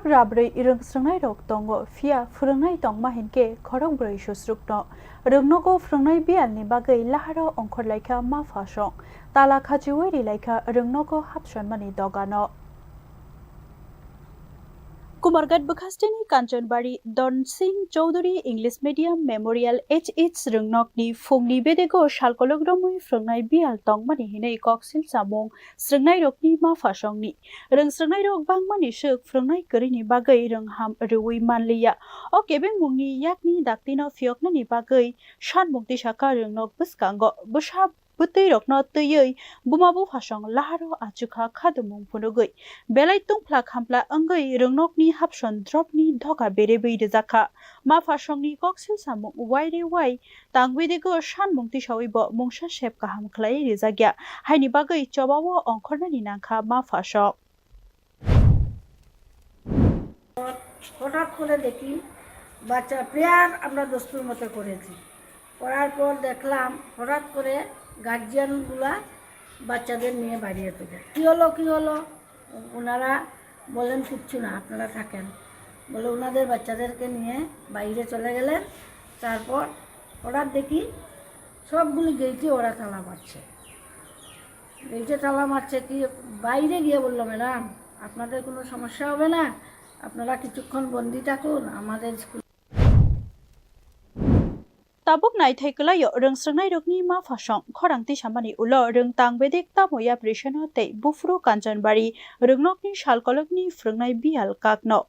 rabrei ireng srengnai rok tongo fia phrengnai tongma hinke khorong brei susrukno rungnogo phrengnai bial ni bagai laharo ongkhor laika ma phasong tala khachiweri laika rungnogo hapson mani dogano Kumarghat बखास्टेनी Kanchanbari Dhan Singh Chowdhury English medium memorial H रंगनकनी फुंगनी बेदेगो शालकलग्रमुई फ्रंगनाय बियाल तंगमानी हिनै कक्सिल सामों स्रंगनाय रकनी मा फासंगनी रंग स्रंगनाय रक बांगमानी सुक फ्रंगनाय करिनि बागै रंगहाम रुई मानलिया ओ केबें मुंगनी याकनी दाक्तिनो फियकनानि बागै सानमुक्ति साका रंगनक बसकांगो बसा बुतै रकनो तयै बुमाबु फासं लाहारो आचुखा खादुमुं फुनुगै बेलाय तुंफ्ला खामफ्ला अंगै रंगनकनि हापसन द्रपनि धका बेरेबै रजाखा मा फासंनि कक्सिल सामुं वाइरे वाइ तांगवेदेगो सानमुक्ति सावैबो मुंसा सेब काहाम खलाय रजाग्या हायनि बागै चबावो अंखरनानि नांखा मा फासं হঠাৎ করে দেখি বাচ্চা প্রেয়ার আমরা দস্তুর মতো করেছি করার পর দেখলাম হঠাৎ করে গার্জিয়ানগুলা বাচ্চাদের নিয়ে বাড়িয়ে তোলে কী হলো ওনারা বলেন কিচ্ছু না আপনারা থাকেন বলে ওনাদের বাচ্চাদেরকে নিয়ে বাইরে চলে গেলেন তারপর হঠাৎ দেখি সবগুলি গেইটে ওরা তালা মারছে কি বাইরে গিয়ে বললো ম্যাডাম আপনাদের কোনো সমস্যা হবে না আপনারা কিছুক্ষণ বন্দি থাকুন আমাদের school tabuk nai thai kalayo reng srengnai rokni ma phasong khorangti samani ulo reng tangbedek tamoya prishano tei bufru kanjanbari rengnokni shalkolokni frungnai bial kakno